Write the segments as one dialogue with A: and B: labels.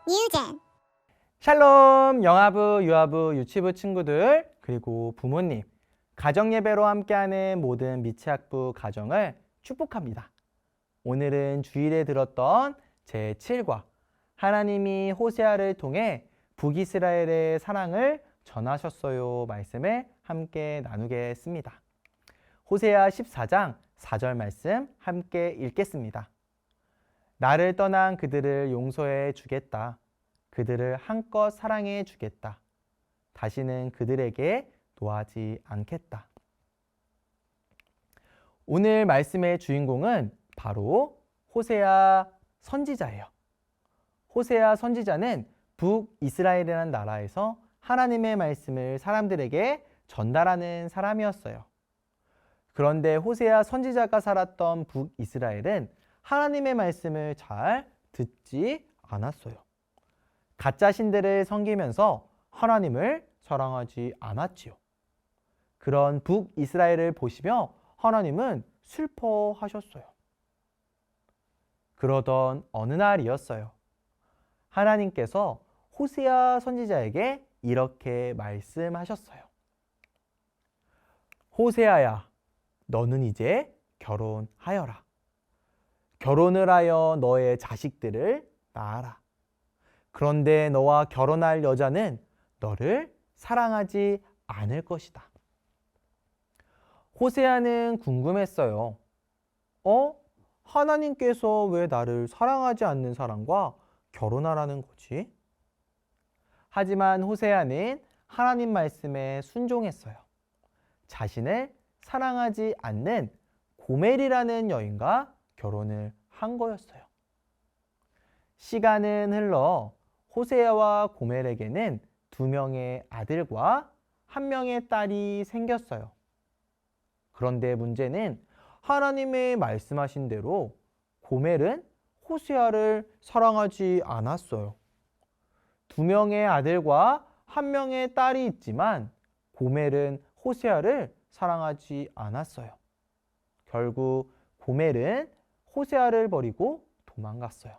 A: 뉴젠.
B: 샬롬! 영아부, 유아부, 유치부 친구들, 그리고 부모님, 가정예배로 함께하는 모든 미취학부 가정을 축복합니다. 오늘은 주일에 들었던 제7과 하나님이 호세아를 통해 북이스라엘의 사랑을 전하셨어요 말씀을 함께 나누겠습니다. 호세아 14장 4절 말씀 함께 읽겠습니다. 나를 떠난 그들을 용서해 주겠다. 그들을 한껏 사랑해 주겠다. 다시는 그들에게 노하지 않겠다. 오늘 말씀의 주인공은 바로 호세아 선지자예요. 호세아 선지자는 북이스라엘이라는 나라에서 하나님의 말씀을 사람들에게 전달하는 사람이었어요. 그런데 호세아 선지자가 살았던 북이스라엘은 하나님의 말씀을 잘 듣지 않았어요. 가짜 신들을 섬기면서 하나님을 사랑하지 않았지요. 그런 북이스라엘을 보시며 하나님은 슬퍼하셨어요. 그러던 어느 날이었어요. 하나님께서 호세아 선지자에게 이렇게 말씀하셨어요. 호세아야, 너는 이제 결혼하여라. 결혼을 하여 너의 자식들을 낳아라. 그런데 너와 결혼할 여자는 너를 사랑하지 않을 것이다. 호세아는 궁금했어요. 하나님께서 왜 나를 사랑하지 않는 사람과 결혼하라는 거지? 하지만 호세아는 하나님 말씀에 순종했어요. 자신을 사랑하지 않는 고멜이라는 여인과 결혼을 한 거였어요. 시간은 흘러 호세아와 고멜에게는 2명의 아들과 1명의 딸이 생겼어요. 그런데 문제는 하나님의 말씀하신 대로 고멜은 호세아를 사랑하지 않았어요. 2명의 아들과 1명의 딸이 있지만 고멜은 호세아를 사랑하지 않았어요. 결국 고멜은 호세아를 버리고 도망갔어요.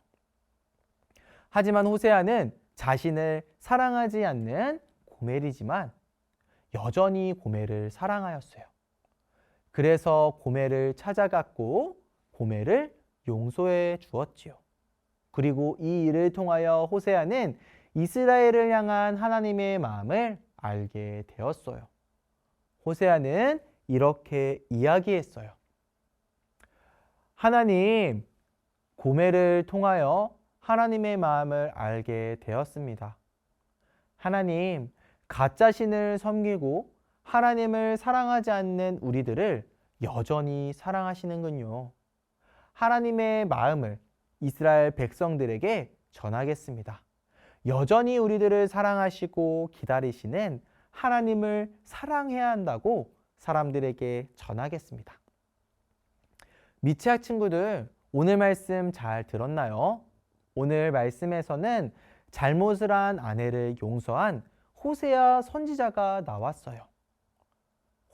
B: 하지만 호세아는 자신을 사랑하지 않는 고멜이지만 여전히 고멜을 사랑하였어요. 그래서 고멜을 찾아갔고 고멜을 용서해 주었지요. 그리고 이 일을 통하여 호세아는 이스라엘을 향한 하나님의 마음을 알게 되었어요. 호세아는 이렇게 이야기했어요. 하나님, 고멜을 통하여 하나님의 마음을 알게 되었습니다. 하나님, 가짜 신을 섬기고 하나님을 사랑하지 않는 우리들을 여전히 사랑하시는군요. 하나님의 마음을 이스라엘 백성들에게 전하겠습니다. 여전히 우리들을 사랑하시고 기다리시는 하나님을 사랑해야 한다고 사람들에게 전하겠습니다. 미취학 친구들, 오늘 말씀 잘 들었나요? 오늘 말씀에서는 잘못을 한 아내를 용서한 호세아 선지자가 나왔어요.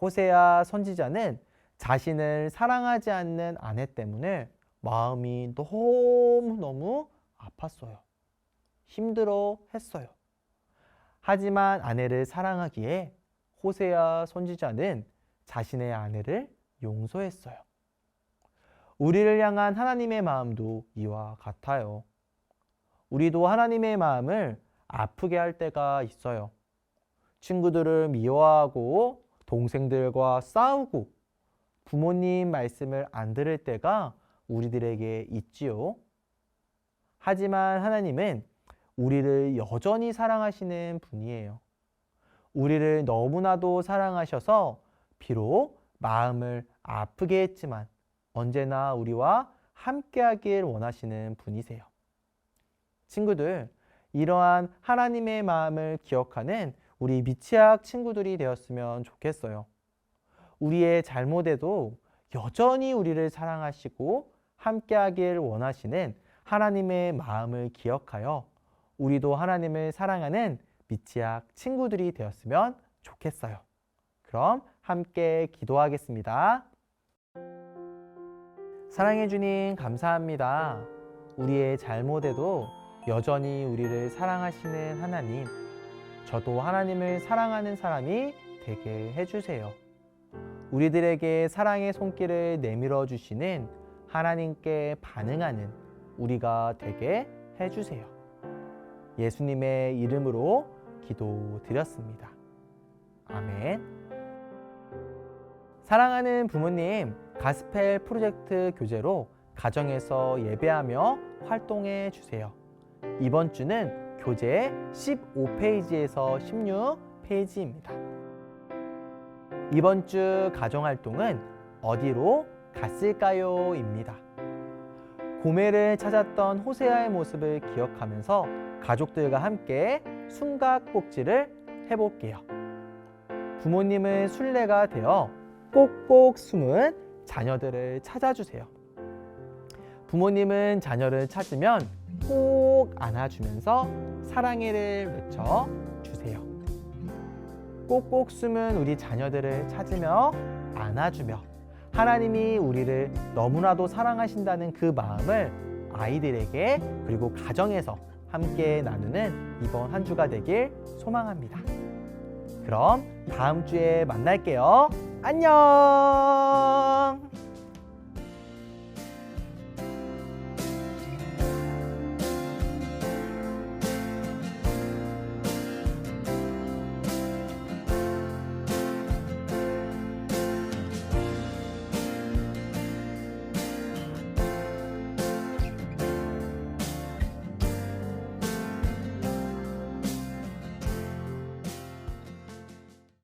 B: 호세아 선지자는 자신을 사랑하지 않는 아내 때문에 마음이 너무너무 아팠어요. 힘들어 했어요. 하지만 아내를 사랑하기에 호세아 선지자는 자신의 아내를 용서했어요. 우리를 향한 하나님의 마음도 이와 같아요. 우리도 하나님의 마음을 아프게 할 때가 있어요. 친구들을 미워하고 동생들과 싸우고 부모님 말씀을 안 들을 때가 우리들에게 있지요. 하지만 하나님은 우리를 여전히 사랑하시는 분이에요. 우리를 너무나도 사랑하셔서 비록 마음을 아프게 했지만 언제나 우리와 함께하길 원하시는 분이세요. 친구들, 이러한 하나님의 마음을 기억하는 우리 미취학 친구들이 되었으면 좋겠어요. 우리의 잘못에도 여전히 우리를 사랑하시고 함께하길 원하시는 하나님의 마음을 기억하여 우리도 하나님을 사랑하는 미취학 친구들이 되었으면 좋겠어요. 그럼 함께 기도하겠습니다. 사랑해 주님 감사합니다. 우리의 잘못에도 여전히 우리를 사랑하시는 하나님, 저도 하나님을 사랑하는 사람이 되게 해주세요. 우리들에게 사랑의 손길을 내밀어 주시는 하나님께 반응하는 우리가 되게 해주세요. 예수님의 이름으로 기도드렸습니다. 아멘. 사랑하는 부모님, 가스펠 프로젝트 교재로 가정에서 예배하며 활동해 주세요. 이번 주는 교재 15페이지에서 16페이지입니다. 이번 주 가정활동은 어디로 갔을까요? 입니다. 고멜을 찾았던 호세아의 모습을 기억하면서 가족들과 함께 숨가꼭질을 해볼게요. 부모님은 순례가 되어 꼭꼭 숨은 자녀들을 찾아주세요. 부모님은 자녀를 찾으면 꼭 안아주면서 사랑해를 외쳐주세요. 꼭꼭 숨은 우리 자녀들을 찾으며 안아주며 하나님이 우리를 너무나도 사랑하신다는 그 마음을 아이들에게 그리고 가정에서 함께 나누는 이번 한 주가 되길 소망합니다. 그럼 다음 주에 만날게요. 안녕!